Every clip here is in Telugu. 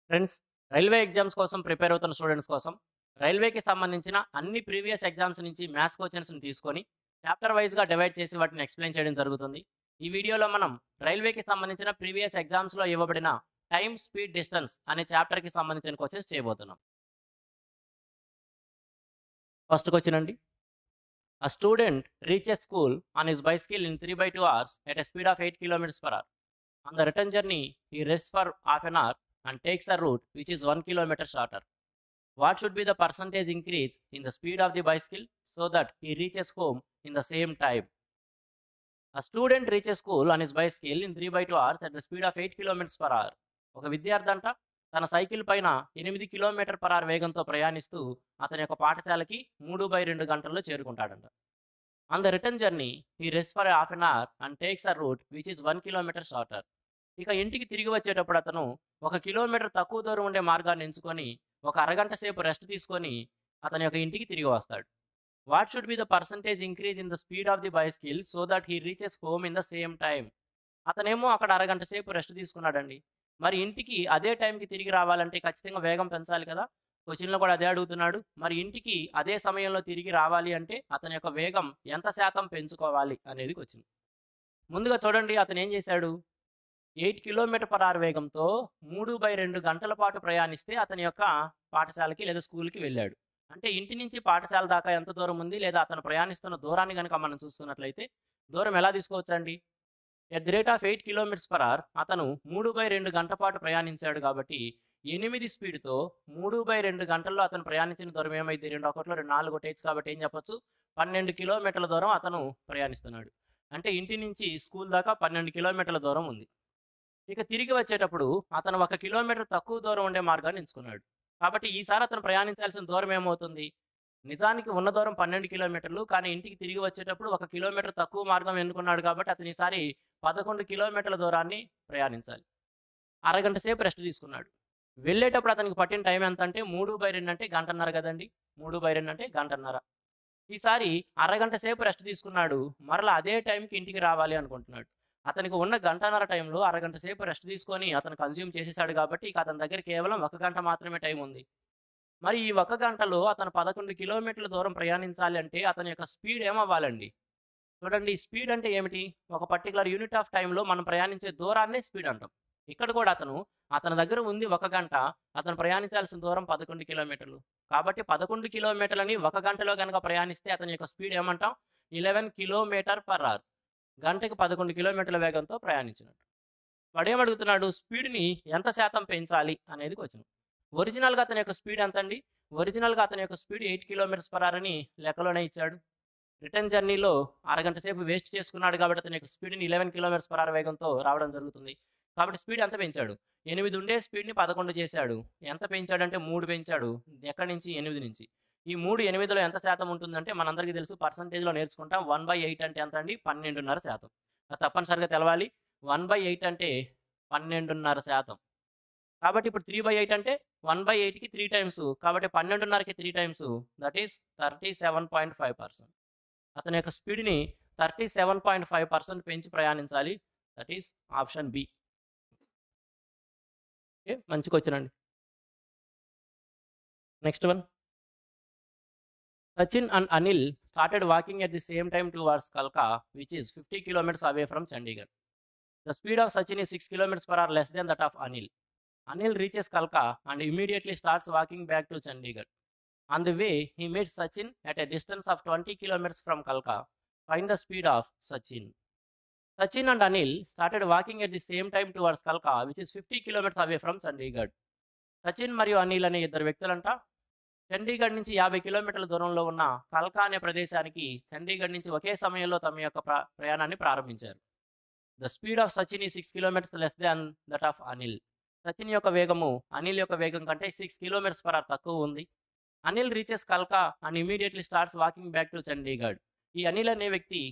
ఫ్రెండ్స్, రైల్వే ఎగ్జామ్స్ కోసం ప్రిపేర్ అవుతున్న స్టూడెంట్స్ కోసం రైల్వేకి సంబంధించిన అన్ని ప్రీవియస్ ఎగ్జామ్స్ నుంచి మ్యాథ్స్ క్వశ్చన్స్ని తీసుకొని చాప్టర్ వైజ్గా డివైడ్ చేసి వాటిని ఎక్స్ప్లెయిన్ చేయడం జరుగుతుంది. ఈ వీడియోలో మనం రైల్వేకి సంబంధించిన ప్రీవియస్ ఎగ్జామ్స్లో ఇవ్వబడిన టైమ్ స్పీడ్ డిస్టెన్స్ అనే చాప్టర్కి సంబంధించిన క్వశ్చన్స్ చేయబోతున్నాం. ఫస్ట్ క్వశ్చన్ అండి. A student reaches school on his bicycle in 3/2 hours at a speed of 8 kilometers per hour. On the return journey, he rests for half an hour and takes a route which is 1 kilometer shorter. What should be the percentage increase in the speed of the bicycle so that he reaches home in the same time? A student reaches school on his bicycle in 3/2 hours at the speed of 8 kilometers per hour. ఒక విద్యార్థి అంట తన సైకిల్ పైన 8 కిలోమీటర్ పర్ అవర్ వేగంతో ప్రయాణిస్తూ అతని యొక్క పాఠశాలకి 3/2 గంటల్లో చేరుకుంటాడంట. On the return journey, he rests for half an hour and takes a route which is 1 kilometer shorter. ఇక ఇంటికి తిరిగి వచ్చేటప్పుడు అతను 1 కిలోమీటర్ తక్కువ దూరం ఉండే మార్గాన్ని ఎంచుకొని ఒక అరగంట సేపు రెస్ట్ తీసుకొని అతని యొక్క ఇంటికి తిరిగి వస్తాడు. What should be the percentage increase in the speed of the bicycle so that he reaches home in the same time. అతనేమో అక్కడ అరగంట సేపు రెస్ట్ తీసుకున్నాడండి. మరి ఇంటికి అదే టైంకి తిరిగి రావాలంటే ఖచ్చితంగా వేగం పెంచాలి కదా. క్వశ్చన్లో కూడా అదే అడుగుతున్నాడు. మరి ఇంటికి అదే సమయంలో తిరిగి రావాలి అంటే అతని యొక్క వేగం ఎంత శాతం పెంచుకోవాలి అనేది క్వశ్చన్. ముందుగా చూడండి, అతను ఏం చేశాడు, 8 కిలోమీటర్ పర్ అవర్ వేగంతో 3/2 గంటల పాటు ప్రయాణిస్తే అతని యొక్క పాఠశాలకి లేదా స్కూల్కి వెళ్ళాడు. అంటే ఇంటి నుంచి పాఠశాల దాకా ఎంత దూరం ఉంది, లేదా అతను ప్రయాణిస్తున్న దూరాన్ని కనుక మనం చూస్తున్నట్లయితే దూరం ఎలా తీసుకోవచ్చండి. At the rate of 8 kilometres per hour అతను 3/2 గంట పాటు ప్రయాణించాడు. కాబట్టి 8 స్పీడ్తో 3/2 గంటల్లో అతను ప్రయాణించిన దూరం ఏమైంది, 2 1 2 4 కొట్టేయచ్చు. కాబట్టి ఏం చెప్పొచ్చు, 12 కిలోమీటర్ల దూరం అతను ప్రయాణిస్తున్నాడు. అంటే ఇంటి నుంచి స్కూల్ దాకా 12 కిలోమీటర్ల దూరం ఉంది. ఇక తిరిగి వచ్చేటప్పుడు అతను 1 కిలోమీటర్ తక్కువ దూరం ఉండే మార్గాన్ని ఎంచుకున్నాడు. కాబట్టి ఈసారి అతను ప్రయాణించాల్సిన దూరం ఏమవుతుంది, నిజానికి ఉన్న దూరం 12 కిలోమీటర్లు, కానీ ఇంటికి తిరిగి వచ్చేటప్పుడు 1 కిలోమీటర్ తక్కువ మార్గం ఎన్నుకున్నాడు. కాబట్టి అతను ఈసారి 11 కిలోమీటర్ల దూరాన్ని ప్రయాణించాలి. అరగంట సేపు రెస్ట్ తీసుకున్నాడు. వెళ్ళేటప్పుడు అతనికి పట్టిన టైం ఎంత అంటే 3/2 అంటే గంటన్నర కదండి. 3/2 అంటే గంటన్నర. ఈసారి అరగంట సేపు రెస్ట్ తీసుకున్నాడు. మరలా అదే టైంకి ఇంటికి రావాలి అనుకుంటున్నాడు. అతనికి ఉన్న గంటన్నర టైంలో అరగంట సేపు రెస్ట్ తీసుకొని అతను కన్జ్యూమ్ చేసేసాడు. కాబట్టి ఇక అతని దగ్గర కేవలం 1 గంట మాత్రమే టైం ఉంది. మరి ఈ 1 గంటలో అతను 11 కిలోమీటర్ల దూరం ప్రయాణించాలి అంటే అతని యొక్క స్పీడ్ ఏమవ్వాలండి. చూడండి, స్పీడ్ అంటే ఏమిటి, ఒక పర్టికులర్ యూనిట్ ఆఫ్ టైంలో మనం ప్రయాణించే దూరాన్నే స్పీడ్ అంటాం. ఇక్కడ కూడా అతని దగ్గర ఉంది 1 గంట, అతను ప్రయాణించాల్సిన దూరం 11 కిలోమీటర్లు. కాబట్టి 11 కిలోమీటర్లని 1 గంటలో కనుక ప్రయాణిస్తే అతని యొక్క స్పీడ్ ఏమంటాం, 11 కిలోమీటర్ పర్ అవర్. గంటకి 11 కిలోమీటర్ల వేగంతో ప్రయాణించినట్టు. వాడు ఏమడుగుతున్నాడు, స్పీడ్ని ఎంత శాతం పెంచాలి అనేది క్వశ్చన్. ఒరిజినల్గా అతని యొక్క స్పీడ్ ఎంత అండి, ఒరిజినల్గా అతని యొక్క స్పీడ్ 8 కిలోమీటర్స్ పర్ అవర్ అని లెక్కలోనే ఇచ్చాడు. రిటర్న్ జర్నీలో అరగంట సేపు వేస్ట్ చేసుకున్నాడు. కాబట్టి అతని యొక్క స్పీడ్ని 11 కిలోమీటర్స్ పర్ అవర్ వేగంతో రావడం జరుగుతుంది. కాబట్టి స్పీడ్ ఎంత పెంచాడు, 8 ఉండే స్పీడ్ని 11 చేశాడు. ఎంత పెంచాడంటే 3 పెంచాడు. ఎక్కడి నుంచి, 8 నుంచి. ఈ 3 8లో ఎంత శాతం ఉంటుందంటే మనందరికీ తెలుసు, పర్సంటేజ్లో నేర్చుకుంటాం. 1/8 అంటే ఎంత అండి, 12.5%. అది తప్పనిసరిగా తెలవాలి. 1/8 అంటే 12.5%. కాబట్టి ఇప్పుడు 3/8 అంటే 1/8కి 3 టైమ్స్. కాబట్టి 12.5కి 3 టైమ్స్, దట్ ఈస్ 37.5%. అతని యొక్క స్పీడ్ని 37.5% పెంచి ప్రయాణించాలి. That is option B. Okay, మంచి క్వశ్చన్ అండి. Next one. Sachin and Anil started walking at the same time towards Kalka, which is 50 kilometers away from Chandigarh. The speed of Sachin is 6 kilometers per hour less than that of Anil. Anil reaches Kalka and immediately starts walking back to Chandigarh. On the way, he meets Sachin at a distance of 20 kilometers from Kalka. Find the speed of Sachin. Sachin and Anil started walking at the same time towards Kalka, which is 50 kilometers away from Chandigarh. Sachin మరియు అనిల్ అనే ఇద్దరు వ్యక్తులంట చండీగఢ్ నుంచి 50 కిలోమీటర్ల దూరంలో ఉన్న కల్కా అనే ప్రదేశానికి చండీగఢ్ నుంచి ఒకే సమయంలో తమ యొక్క ప్రయాణాన్ని ప్రారంభించారు. ద స్పీడ్ ఆఫ్ సచిన్ ఈ 6 kilometres less than that of Anil. Sachin యొక్క వేగము అనిల్ యొక్క వేగం కంటే 6 కిలోమీటర్స్ పర్ అవర్ తక్కువ ఉంది. అనిల్ రీచెస్ కల్కా and immediately starts walking back to Chandigarh. ఈ అనిల్ అనే వ్యక్తి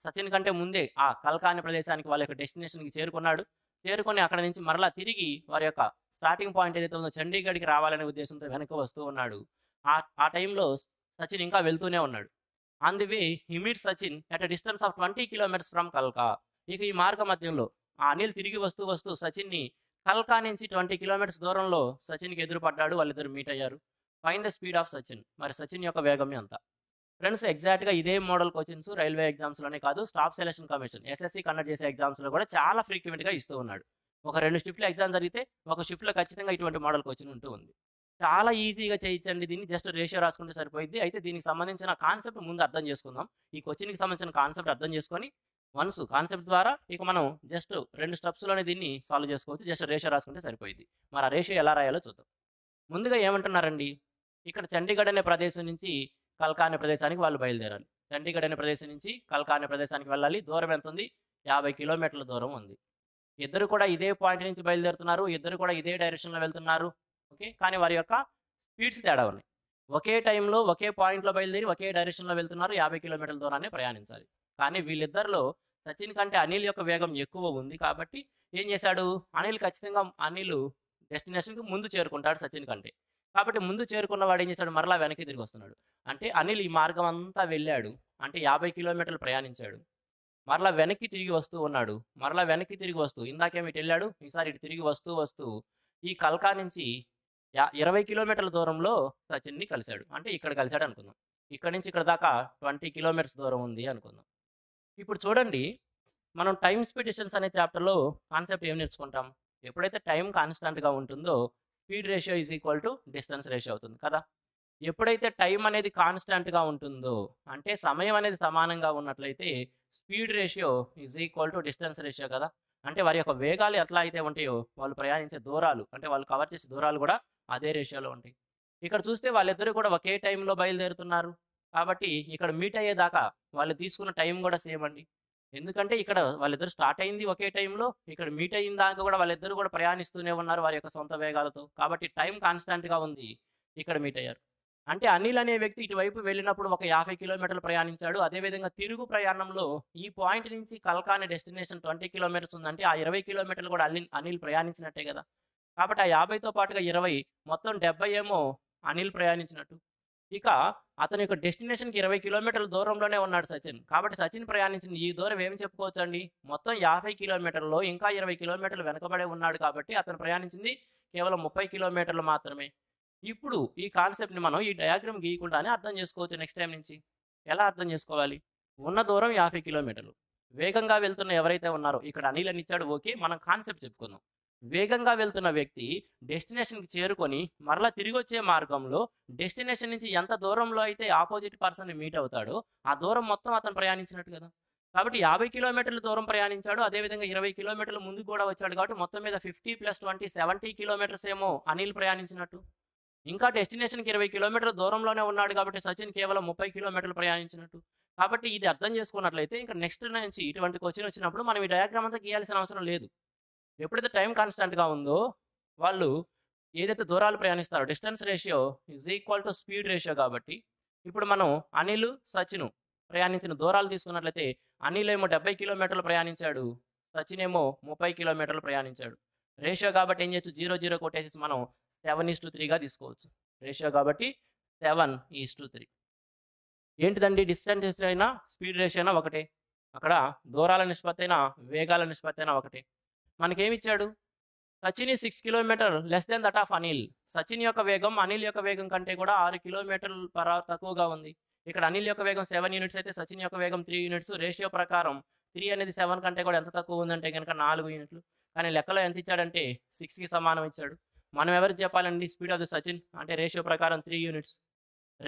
సచిన్ కంటే ముందే ఆ కల్కా అనే ప్రదేశానికి వాళ్ళ యొక్క డెస్టినేషన్కి చేరుకున్నాడు. చేరుకొని అక్కడ నుంచి మరలా తిరిగి వారి యొక్క స్టార్టింగ్ పాయింట్ ఏదైతే ఉందో చండీగఢ్కి రావాలనే ఉద్దేశంతో వెనక్కి వస్తూ ఉన్నాడు. ఆ టైంలో సచిన్ ఇంకా వెళ్తూనే ఉన్నాడు. On the way he meets Sachin at a distance of 20 kilometres from కల్కా. ఇక ఈ మార్గ మధ్యంలో ఆ అనిల్ తిరిగి వస్తూ సచిన్ని కల్కా నుంచి 20 కిలోమీటర్స్ దూరంలో సచిన్కి ఎదురుపడ్డాడు. వాళ్ళిద్దరు మీట్ అయ్యారు. Find the speed of Sachin. మరి సచిన్ యొక్క వేగం ఎంత? ఫ్రెండ్స్, ఎగ్జాక్ట్గా ఇదే మోడల్ క్వశ్చన్స్ రైల్వే ఎగ్జామ్స్లోనే కాదు, staff selection commission SSC conduct చేసే ఎగ్జామ్స్లో కూడా చాలా ఫ్రీక్వెంట్గా ఇస్తూ ఉన్నాడు. ఒక 2 షిఫ్ట్లో ఎగ్జామ్ జరిగితే ఒక షిఫ్ట్లో ఖచ్చితంగా ఇటువంటి మోడల్ క్వశ్చన్ ఉంటూ ఉంది. చాలా ఈజీగా చేయించండి దీన్ని, జస్ట్ రేషియో రాసుకుంటే సరిపోయింది. అయితే దీనికి సంబంధించిన కాన్సెప్ట్ ముందు అర్థం చేసుకుందాం. ఈ క్వశ్చన్కి సంబంధించిన కాన్సెప్ట్ అర్థం చేసుకొని వన్స్ కాన్సెప్ట్ ద్వారా ఇక మనం జస్ట్ 2 స్టెప్స్లోనే దీన్ని సాల్వ్ చేసుకోవచ్చు. జస్ట్ రేషియో రాసుకుంటే సరిపోయింది. మరి ఆ రేషియో ఎలా రాయాలో చూద్దాం. ముందుగా ఏమంటున్నారండి, ఇక్కడ చండీగఢ్ అనే ప్రదేశం నుంచి కల్కా అనే ప్రదేశానికి వాళ్ళు బయలుదేరాలి. చండీగఢ్ అనే ప్రదేశం నుంచి కల్కా అనే ప్రదేశానికి వెళ్ళాలి. దూరం ఎంత ఉంది? 50 కిలోమీటర్ల దూరం ఉంది. ఇద్దరు కూడా ఇదే పాయింట్ నుంచి బయలుదేరుతున్నారు. ఇద్దరు కూడా ఇదే డైరెక్షన్లో వెళ్తున్నారు. ఓకే, కానీ వారి యొక్క స్పీడ్స్ తేడా ఉన్నాయి. ఒకే టైంలో ఒకే పాయింట్లో బయలుదేరి ఒకే డైరెక్షన్లో వెళ్తున్నారు. 50 కిలోమీటర్ల దూరాన్ని ప్రయాణించాలి. కానీ వీళ్ళిద్దరిలో సచిన్ కంటే అనిల్ యొక్క వేగం ఎక్కువ ఉంది. కాబట్టి ఏం చేశాడు? అనిల్ డెస్టినేషన్కి ముందు చేరుకుంటాడు సచిన్ కంటే. కాబట్టి ముందు చేరుకున్న వాడు ఏం చేశాడు? మరలా వెనక్కి తిరిగి వస్తున్నాడు. అంటే అనిల్ ఈ మార్గం అంతా వెళ్ళాడు. అంటే 50 కిలోమీటర్లు ప్రయాణించాడు. మరలా వెనక్కి తిరిగి వస్తూ ఉన్నాడు. మరలా వెనక్కి తిరిగి వస్తూ ఇందాకేమి ఇటు వెళ్ళాడు, ఈసారి ఇటు తిరిగి వస్తూ వస్తూ ఈ కల్కా నుంచి 20 కిలోమీటర్ల దూరంలో సచిన్ని కలిశాడు. అంటే ఇక్కడ కలిశాడు అనుకుందాం. ఇక్కడ నుంచి ఇక్కడ దాకా 20 కిలోమీటర్స్ దూరం ఉంది అనుకుందాం. ఇప్పుడు చూడండి, మనం టైమ్ స్పీడ్ డిస్టెన్స్ అనే చాప్టర్లో కాన్సెప్ట్ ఏం నేర్చుకుంటాం? ఎప్పుడైతే టైం కాన్స్టెంట్గా ఉంటుందో speed ratio is equal to distance ratio అవుతుంది కదా. ఎప్పుడైతే టైం అనేది కాన్స్టెంట్గా ఉంటుందో, అంటే సమయం అనేది సమానంగా ఉన్నట్లయితే speed ratio is equal to distance ratio కదా. అంటే వారి యొక్క వేగాలు ఎట్లా అయితే ఉంటాయో వాళ్ళు ప్రయాణించే దూరాలు, అంటే వాళ్ళు కవర్ చేసే దూరాలు కూడా అదే రేషియోలో ఉంటాయి. ఇక్కడ చూస్తే వాళ్ళిద్దరూ కూడా ఒకే టైంలో బయలుదేరుతున్నారు. కాబట్టి ఇక్కడ మీట్ అయ్యేదాకా వాళ్ళు తీసుకున్న టైం కూడా సేమ్ అండి. ఎందుకంటే ఇక్కడ వాళ్ళిద్దరు స్టార్ట్ అయింది ఒకే టైంలో, ఇక్కడ మీట్ అయిన దాకా కూడా వాళ్ళిద్దరూ కూడా ప్రయాణిస్తూనే ఉన్నారు వారి యొక్క సొంత వేగాలతో. కాబట్టి టైం కాన్స్టెంట్గా ఉంది. ఇక్కడ మీట్ అయ్యారు. అంటే అనిల్ అనే వ్యక్తి ఇటువైపు వెళ్ళినప్పుడు ఒక 50 కిలోమీటర్లు ప్రయాణించాడు. అదేవిధంగా తిరుగు ప్రయాణంలో ఈ పాయింట్ నుంచి కల్కా అనే డెస్టినేషన్ 20 కిలోమీటర్స్ ఉందంటే ఆ 20 కిలోమీటర్లు కూడా అనిల్ ప్రయాణించినట్టే కదా. కాబట్టి ఆ 50తో పాటుగా 20 మొత్తం 70 ఏమో అనిల్ ప్రయాణించినట్టు. ఇక అతని యొక్క డెస్టినేషన్కి 20 కిలోమీటర్ల దూరంలోనే ఉన్నాడు సచిన్. కాబట్టి సచిన్ ప్రయాణించిన ఈ దూరం ఏమి చెప్పుకోవచ్చు అండి? మొత్తం 50 కిలోమీటర్లలో ఇంకా 20 కిలోమీటర్లు వెనకబడే ఉన్నాడు. కాబట్టి అతను ప్రయాణించింది కేవలం 30 కిలోమీటర్లు మాత్రమే. ఇప్పుడు ఈ కాన్సెప్ట్ని మనం ఈ డయాగ్రామ్ గీయకుండానే అర్థం చేసుకోవచ్చు. నెక్స్ట్ టైం నుంచి ఎలా అర్థం చేసుకోవాలి? ఉన్న దూరం 50 కిలోమీటర్లు. వేగంగా వెళ్తున్న ఎవరైతే ఉన్నారో, ఇక్కడ అనిల్ అని ఇచ్చాడు, ఓకే, మనం కాన్సెప్ట్ చెప్పుకుందాం. వేగంగా వెళ్తున్న వ్యక్తి డెస్టినేషన్కి చేరుకొని మరలా తిరిగి వచ్చే మార్గంలో డెస్టినేషన్ నుంచి ఎంత దూరంలో అయితే ఆపోజిట్ పర్సన్ని మీట్ అవుతాడో ఆ దూరం మొత్తం అతను ప్రయాణించినట్టు కదా. కాబట్టి 50 కిలోమీటర్ల దూరం ప్రయాణించాడు. అదేవిధంగా 20 కిలోమీటర్ల ముందు కూడా వచ్చాడు. కాబట్టి మొత్తం మీద 50 + 20 70 కిలోమీటర్స్ ఏమో అనిల్ ప్రయాణించినట్టు. ఇంకా డెస్టినేషన్కి 20 కిలోమీటర్ల దూరంలోనే ఉన్నాడు. కాబట్టి సచిన్ కేవలం 30 కిలోమీటర్లు ప్రయాణించినట్టు. కాబట్టి ఇది అర్థం చేసుకున్నట్లయితే ఇంకా నెక్స్ట్ నుంచి ఇటువంటి క్వశ్చన్ వచ్చినప్పుడు మనం ఈ డయాగ్రామ్ అంతా గీయాల్సిన అవసరం లేదు. ఎప్పుడైతే టైం కాన్స్టెంట్గా ఉందో వాళ్ళు ఏదైతే దూరాలు ప్రయాణిస్తారో distance ratio is equal to speed ratio. కాబట్టి ఇప్పుడు మనం అనిల్ సచిన్ ప్రయాణించిన దూరాలు తీసుకున్నట్లయితే అనిల్ ఏమో 70 కిలోమీటర్లు ప్రయాణించాడు, సచిన్ ఏమో 30 కిలోమీటర్లు ప్రయాణించాడు. రేషియో కాబట్టి ఏం చేయొచ్చు? 0 0 కొట్టేసి మనం 7:3గా తీసుకోవచ్చు. రేషియో కాబట్టి 7:3. ఏంటిదండి? డిస్టెన్స్ అయినా స్పీడ్ రేషియో అయినా ఒకటే. అక్కడ దూరాల నిష్పత్తి అయినా వేగాల నిష్పత్తి అయినా ఒకటే. మనకేమిచ్చాడు? Sachin 6 kilometre less than that of Anil. Sachin యొక్క వేగం అనిల్ యొక్క వేగం కంటే కూడా 6 కిలోమీటర్ల తక్కువగా ఉంది. ఇక్కడ అనిల్ యొక్క వేగం 7 యూనిట్స్ అయితే సచిన్ యొక్క వేగం 3 యూనిట్స్. రేషియో ప్రకారం 3 అనేది 7 కంటే కూడా ఎంత తక్కువ ఉందంటే కనుక 4 యూనిట్లు. కానీ లెక్కలో ఎంత ఇచ్చాడంటే 6కి సమానం ఇచ్చాడు. మనం ఎవరికి చెప్పాలండి స్పీడ్ ఆఫ్ ద సచిన్? అంటే రేషియో ప్రకారం 3 యూనిట్స్.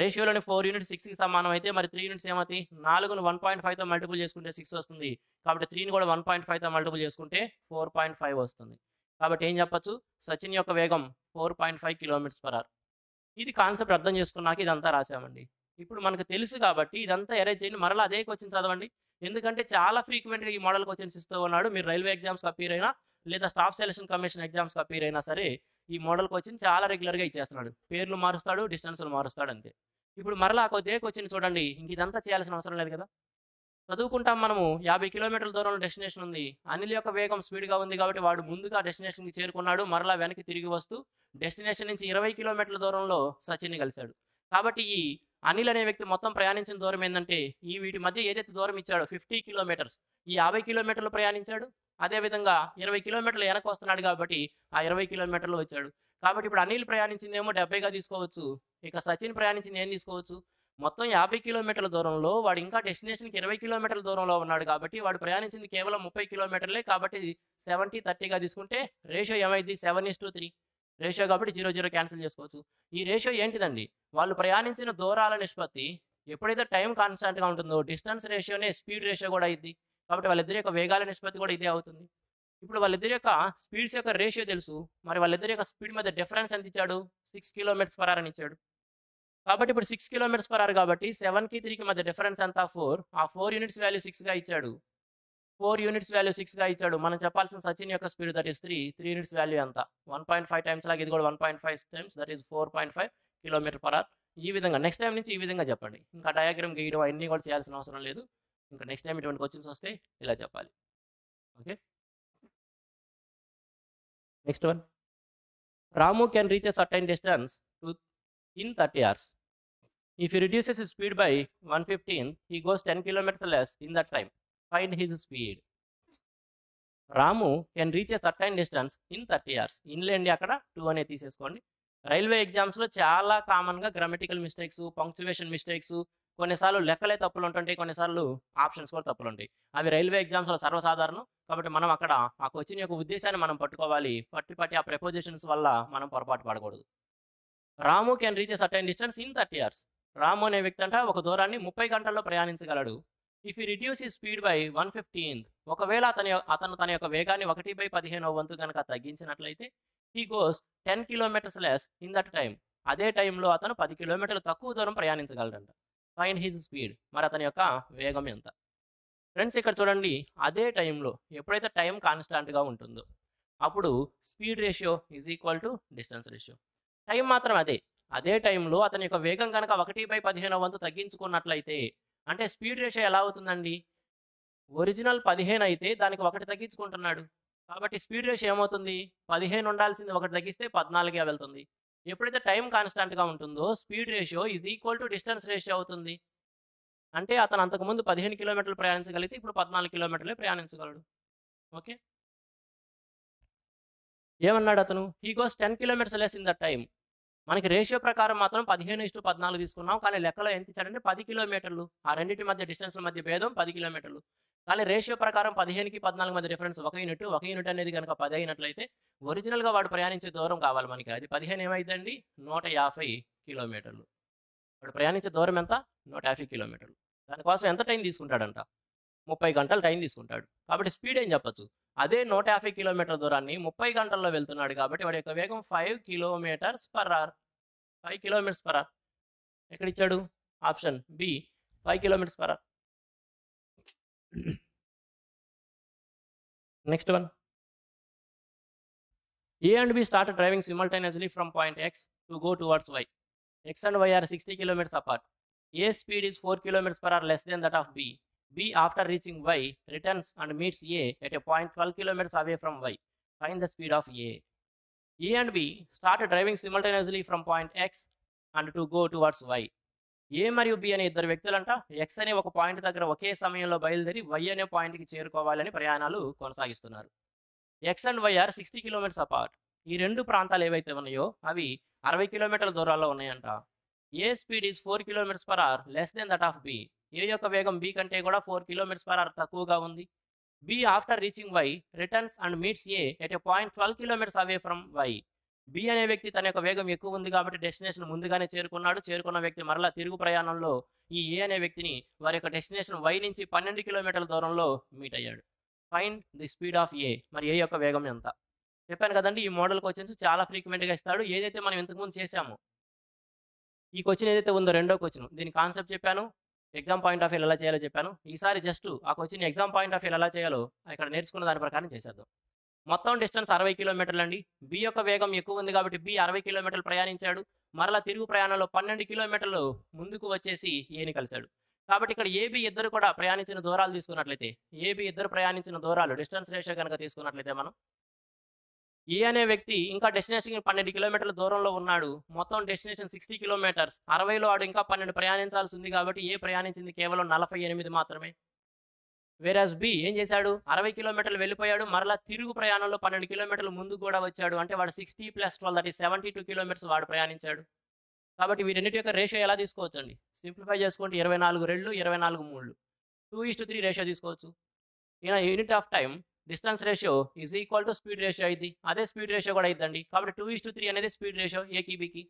రేషియోలోని 4 యూనిట్స్ 6కి సమానం అయితే మరి 3 యూనిట్స్ ఏమవుతాయి? 4ను 1.5తో మల్టిపుల్ చేసుకుంటే 6 వస్తుంది. కాబట్టి 3ని కూడా 1.5తో మల్టిపుల్ చేసుకుంటే 4.5 వస్తుంది. కాబట్టి ఏం చెప్పచ్చు? సచిన్ యొక్క వేగం 4.5 km/h. ఇది కాన్సెప్ట్ అర్థం చేసుకున్నాక ఇదంతా రాసామండి. ఇప్పుడు మనకు తెలుసు కాబట్టి ఇదంతా ఎరేజ్ చేయండి. మరలా అదే క్వశ్చన్ చదవండి. ఎందుకంటే చాలా ఫ్రీక్వెంట్గా ఈ మోడల్ క్వశ్చన్స్ ఇస్తూ ఉన్నాడు. మీరు రైల్వే ఎగ్జామ్స్కి అపీర్ అయినా లేదా స్టాఫ్ సెలక్షన్ కమిషన్ ఎగ్జామ్స్కి అపీర్ అయినా సరే ఈ మోడల్ క్వశ్చన్ చాలా రెగ్యులర్గా ఇచ్చేస్తున్నాడు. పేర్లు మారుస్తాడు, డిస్టెన్స్లు మారుస్తాడు అంతే. ఇప్పుడు మరలా కొద్దిగా క్వశ్చన్ చూడండి. ఇంక ఇదంతా చేయాల్సిన అవసరం లేదు కదా. చదువుకుంటాం మనము. 50 కిలోమీటర్ల దూరంలో డెస్టినేషన్ ఉంది. అనిల్ యొక్క వేగం స్పీడ్గా ఉంది కాబట్టి వాడు ముందుగా డెస్టినేషన్కి చేరుకున్నాడు. మరలా వెనక్కి తిరిగి వస్తూ డెస్టినేషన్ నుంచి 20 కిలోమీటర్ల దూరంలో సచిన్ని కలిశాడు. కాబట్టి ఈ అనిల్ అనే వ్యక్తి మొత్తం ప్రయాణించిన దూరం ఏంటంటే వీటి మధ్య ఏదైతే దూరం ఇచ్చాడో 50 కిలోమీటర్స్, ఈ 50 కిలోమీటర్లు ప్రయాణించాడు. అదేవిధంగా 20 కిలోమీటర్లు వెనక్కి వస్తున్నాడు కాబట్టి ఆ 20 కిలోమీటర్లు వచ్చాడు. కాబట్టి ఇప్పుడు అనిల్ ప్రయాణించిందేమో 70గా తీసుకోవచ్చు. ఇక సచిన్ ప్రయాణించింది ఏం తీసుకోవచ్చు? మొత్తం 50 కిలోమీటర్ల దూరంలో వాడు ఇంకా డెస్టినేషన్‌కి 20 కిలోమీటర్ల దూరంలో ఉన్నాడు కాబట్టి వాడు ప్రయాణించింది కేవలం 30 కిలోమీటర్లే కాబట్టి 70, 30గా తీసుకుంటే రేషియో ఏమైద్ది 7:3 రేషియో కాబట్టి 0, 0 క్యాన్సిల్ చేసుకోవచ్చు. ఈ రేషియో ఏంటిదండి? వాళ్ళు ప్రయాణించిన దూరాల నిష్పత్తి ఎప్పుడైతే టైం కాన్స్టాంట్‌గా ఉంటుందో డిస్టెన్స్ రేషియోనే స్పీడ్ రేషియో కూడా అయ్యిద్ది. కాబట్టి వాళ్ళిద్దరి యొక్క వేగాల నిష్పత్తి కూడా ఇదే అవుతుంది. ఇప్పుడు వాళ్ళిద్దరి యొక్క స్పీడ్స్ యొక్క రేషియో తెలుసు. మరి వాళ్ళిద్దరి యొక్క స్పీడ్ మధ్య డిఫరెన్స్ ఎంత ఇచ్చాడు? 6 కిలోమీటర్స్/అవర్ అని ఇచ్చాడు. కాబట్టి ఇప్పుడు 6 కిలోమీటర్స్/అవర్ కాబట్టి 7కి 3కి మధ్య డిఫరెన్స్ ఎంత? 4. ఆ 4 యూనిట్స్ వాల్యూ 6గా ఇచ్చాడు. 4 యూనిట్స్ వాల్యూ 6గా ఇచ్చాడు. మనం చెప్పాల్సిన సచిన్ యొక్క speed that is 3 units value ఎంత? 1.5 టైమ్స్ లాగా ఇది కూడా 1.5 టైమ్స్ దట్ ఈస్ 4.5 కిలోమీటర్/అవర్. ఈ విధంగా నెక్స్ట్ టైం నుంచి ఈ విధంగా చెప్పండి. ఇంకా డయాగ్రామ్ గీయడం అవన్నీ కూడా చేయాల్సిన అవసరం లేదు. ఇంకా నెక్స్ట్ టైం ఇటువంటి క్వెషన్స్ వస్తే ఇలా చెప్పాలి. Okay. Next one. Ramu can reach a certain distance in 30 hours. If he reduces his speed by 115, he goes 10 kilometers less in that time. Find his speed. Ramu can reach a certain distance in 30 hours. ఇన్లేండి అక్కడ 2 అనేది తీసేసుకోండి. రైల్వే ఎగ్జామ్స్లో చాలా కామన్గా గ్రామటికల్ మిస్టేక్స్, పంక్చువేషన్ మిస్టేక్స్, కొన్నిసార్లు లెక్కలే తప్పులు ఉంటుంటాయి, కొన్నిసార్లు ఆప్షన్స్ కూడా తప్పులు ఉంటాయి. అవి రైల్వే ఎగ్జామ్స్లో సర్వసాధారణం. కాబట్టి మనం అక్కడ ఆ క్వశ్చన్ యొక్క ఉద్దేశాన్ని మనం పట్టుకోవాలి. పట్టి ఆ ప్రెపోజిషన్స్ వల్ల మనం పొరపాటు పడకూడదు. Ramu can reach a certain distance in 30 hours. Ramu అనే వ్యక్తి అంట ఒక దూరాన్ని 30 గంటల్లో ప్రయాణించగలడు. If he reduce his speed by 115, ఒకవేళ అతను తన యొక్క వేగాన్ని 1/15వ వంతు కనుక తగ్గించినట్లయితే he goes 10 kilometers less in that time. అదే టైంలో అతను 10 కిలోమీటర్లు తక్కువ దూరం ప్రయాణించగలడంట. Find his speed. మరి అతని యొక్క వేగం ఎంత? ఫ్రెండ్స్ ఇక్కడ చూడండి, అదే టైంలో ఎప్పుడైతే టైం కాన్స్టాంట్గా ఉంటుందో అప్పుడు speed ratio is equal to distance ratio. Time మాత్రం అదే టైంలో అతని యొక్క వేగం కనుక 1/15వ వంతు తగ్గించుకున్నట్లయితే అంటే స్పీడ్ రేషియో ఎలా అవుతుందండి? ఒరిజినల్ 15 అయితే దానికి 1 తగ్గించుకుంటున్నాడు. కాబట్టి స్పీడ్ రేషియో ఏమవుతుంది? 15 ఉండాల్సింది 1 తగ్గిస్తే 14గా వెళ్తుంది. ఎప్పుడైతే టైం కాన్స్టాంట్గా ఉంటుందో speed ratio is equal to distance ratio అవుతుంది. అంటే అతను అంతకుముందు 15 కిలోమీటర్లు ప్రయాణించగలిగితే ఇప్పుడు 14 కిలోమీటర్లే ప్రయాణించగలడు. ఓకే. ఏమన్నాడు అతను? He goes 10 kilometers less in that time. మనకి రేషియో ప్రకారం మాత్రం 15:14 తీసుకున్నాం. కానీ లెక్కలో ఎంత ఇచ్చాడంటే 10 కిలోమీటర్లు. ఆ రెండింటి మధ్య డిస్టెన్స్ మధ్య భేదం 10 కిలోమీటర్లు. కానీ రేషియో ప్రకారం 15కి 14 మధ్య డిఫరెన్స్ 1 యూనిట్. 1 యూనిట్ అనేది కనుక 10 అయినట్లయితే ఒరిజినల్గా వాడు ప్రయాణించే దూరం కావాలి మనకి. అది 15 ఏమైందండి? 150 కిలోమీటర్లు. వాడు ప్రయాణించే దూరం ఎంత? 150 కిలోమీటర్లు. దానికోసం ఎంత టైం తీసుకుంటాడంట? 30 గంటలు టైం తీసుకుంటాడు. కాబట్టి స్పీడ్ ఏం చెప్పొచ్చు? అదే 150 కిలోమీటర్ల దూరాన్ని 30 గంటల్లో వెళ్తున్నాడు కాబట్టి వాడి యొక్క వేగం 5 kilometers/hour. 5 kilometers/hour. ఎక్కడిచ్చాడు? Option B 5 kilometers/hour. Next one. A and B started driving simultaneously from point X to go towards Y. X and Y are 60 kilometers apart. A's speed is 4 kilometers/hour less than that of B. B, after reaching Y, returns and meets A at a point 12 kilometers away from Y. Find the speed of A. A and B started driving simultaneously from point X and to go towards Y. A మరియు B అనే ఇద్దరు వ్యక్తులంట X అనే ఒక పాయింట్ దగ్గర ఒకే సమయంలో బయలుదేరి Y అనే పాయింట్కి చేరుకోవాలని ప్రయాణాలు కొనసాగిస్తున్నారు. X and Y are 60 kilometers apart. ఈ రెండు ప్రాంతాలు ఏవైతే ఉన్నాయో అవి 60 కిలోమీటర్ల దూరాల్లో ఉన్నాయంట. A speed is 4 kilometers/hour less than that of B. A యొక్క వేగం B కంటే కూడా 4 kilometers/hour తక్కువగా ఉంది. B, after reaching Y, returns and meets A at a point 12 kilometers away from Y. B అనే వ్యక్తి తన యొక్క వేగం ఎక్కువ ఉంది కాబట్టి డెస్టినేషన్ ముందుగానే చేరుకున్నాడు. చేరుకున్న వ్యక్తి మరలా తిరుగు ప్రయాణంలో ఈ A అనే వ్యక్తిని వారి యొక్క డెస్టినేషన్ Y నుంచి 12 కిలోమీటర్ల దూరంలో మీట్ అయ్యాడు. Find the speed of A. మరి A యొక్క వేగం ఎంత? చెప్పాను కదండి, ఈ మోడల్ క్వశ్చన్స్ చాలా ఫ్రీక్వెంట్గా ఇస్తాడు. ఏదైతే మనం ఇంతకుముందు చేసామో ఈ క్వశ్చన్ ఏదైతే ఉందో రెండో క్వశ్చన్, దీని కాన్సెప్ట్ చెప్పాను, ఎగ్జామ్ పాయింట్ ఆఫ్ వ్యూ ఎలా చేయాలో చెప్పాను. ఈసారి జస్ట్ ఆ question exam point of view ఎలా చేయాలో ఇక్కడ నేర్చుకున్న దాని ప్రకారం చేసేద్దాం. మొత్తం డిస్టెన్స్ 60 కిలోమీటర్లు అండి. బి యొక్క వేగం ఎక్కువ ఉంది కాబట్టి బి 60 కిలోమీటర్లు ప్రయాణించాడు. మరలా తిరుగు ప్రయాణంలో 12 కిలోమీటర్లు ముందుకు వచ్చేసి ఏని కలిశాడు. కాబట్టి ఇక్కడ ఏబి ఇద్దరు కూడా ప్రయాణించిన దూరాలు తీసుకున్నట్లయితే ఏబి ఇద్దరు ప్రయాణించిన దూరాలు డిస్టెన్స్ రేషియో కనుక తీసుకున్నట్లయితే మనం ఏ అనే వ్యక్తి ఇంకా డెస్టినేషన్ 12 కిలోమీటర్ల దూరంలో ఉన్నాడు. మొత్తం డెస్టినేషన్ 60 కిలోమీటర్స్. 60లో వాడు ఇంకా 12 ప్రయాణించాల్సి ఉంది కాబట్టి ఏ ప్రయాణించింది కేవలం 48 మాత్రమే. వేరాజ్ బి ఏం చేశాడు 60 కిలోమీటర్లు వెళ్ళిపోయాడు, మరలా తిరుగు ప్రయాణంలో 12 కిలోమీటర్లు ముందు కూడా వచ్చాడు. అంటే వాడు 60 + 12 దట్ ఈస్ 72 కిలోమీటర్స్ వాడు ప్రయాణించాడు. కాబట్టి వీటన్నిటి యొక్క రేషియో ఎలా తీసుకోవచ్చండి? సింప్లిఫై చేసుకుంటే 24 రెళ్ళు 24 మూళ్ళు 2:3 రేషియో తీసుకోవచ్చు. ఈయన unit of time distance ratio is equal to speed ratio అయింది. అదే స్పీడ్ రేషియో కూడా అయిద్దండి. కాబట్టి 2:3 అనేది స్పీడ్ రేషియో ఏకి బికి.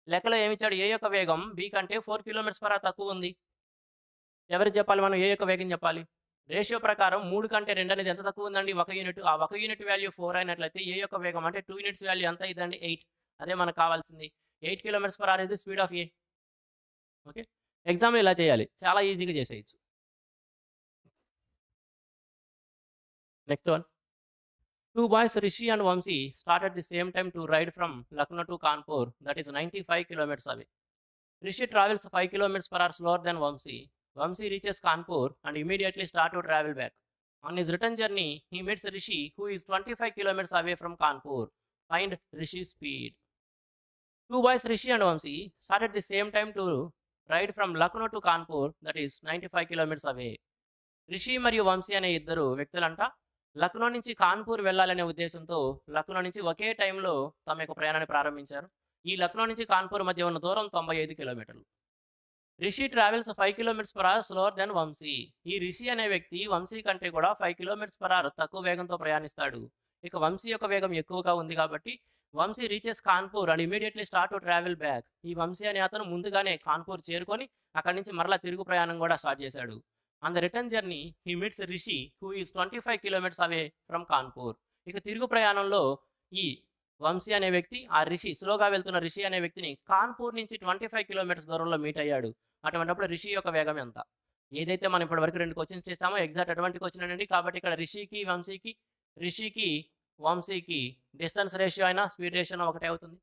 లెక్కలో ఏమిచ్చాడు? ఏ యొక్క వేగం బి కంటే 4 కిలోమీటర్స్/h తక్కువ ఉంది. ఎవరికి చెప్పాలి మనం? ఏ యొక్క వేగం చెప్పాలి. రేషియో ప్రకారం 3 కంటే 2 అనేది ఎంత తక్కువ ఉందండి? 1 యూనిట్. ఆ 1 యూనిట్ వాల్యూ 4 అయినట్లయితే ఏ యొక్క వేగం అంటే 2 యూనిట్స్ వాల్యూ ఎంత అయిందండి? 8. అదే మనకు కావాల్సింది. 8 కిలోమీటర్స్/h ఇది speed of A. Okay, exam ఇలా చేయాలి, చాలా ఈజీగా చేసేయచ్చు. Next one. 2 boys Rishi and Vamsi start at the same time to ride from Lucknow to Kanpur, that is 95 kilometers away. Rishi travels 5 km/h slower than Vamsi. Vamsi reaches Kanpur and immediately start to travel back. On his return journey, he meets Rishi, who is 25 kilometers away from Kanpur. Find Rishi's speed. 2 boys Rishi and Vamsi start at the same time to ride from Lucknow to Kanpur, that is 95 kilometers away. Rishi మరియు వంశీ అనే ఇద్దరు వ్యక్తులంట లక్నో నుంచి కాన్పూర్ వెళ్ళాలనే ఉద్దేశంతో లక్నో నుంచి ఒకే టైంలో తమ యొక్క ప్రయాణాన్ని ప్రారంభించారు. ఈ లక్నో నుంచి కాన్పూర్ మధ్య ఉన్న దూరం 95 కిలోమీటర్లు. Rishi travels 5 km/h slower than Vamsi. ఈ రిషి అనే వ్యక్తి వంశీ కంటే కూడా 5 km/h తక్కువ వేగంతో ప్రయాణిస్తాడు. ఇక వంశీ యొక్క వేగం ఎక్కువగా ఉంది కాబట్టి Vamsi reaches Kanpur and immediately start to travel back. ఈ వంశీ అనే అతను ముందుగానే కాన్పూర్ చేరుకొని అక్కడి నుంచి మరలా తిరుగు ప్రయాణం కూడా స్టార్ట్ చేశాడు. On the return journey he meets Rishi who is 25 kilometers away from Kanpur. ఇక తిరుగు ప్రయాణంలో ఈ వంశీ అనే వ్యక్తి ఆ రిషి స్లోగా వెళ్తున్న రిషి అనే వ్యక్తిని కాన్పూర్ నుంచి 25 kilometers దూరంలో మీట్ అయ్యాడు. అటువంటిప్పుడు రిషి యొక్క వేగం ఎంత? ఏదైతే మనం ఇప్పటి వరకు 2 క్వశ్చన్స్ చేస్తామో ఎగ్జాక్ట్ అటువంటి క్వశ్చన్ అండి. కాబట్టి ఇక్కడ రిషికి వంశీకి డిస్టెన్స్ రేషియో అయినా స్పీడ్ రేషియో ఒకటే అవుతుంది.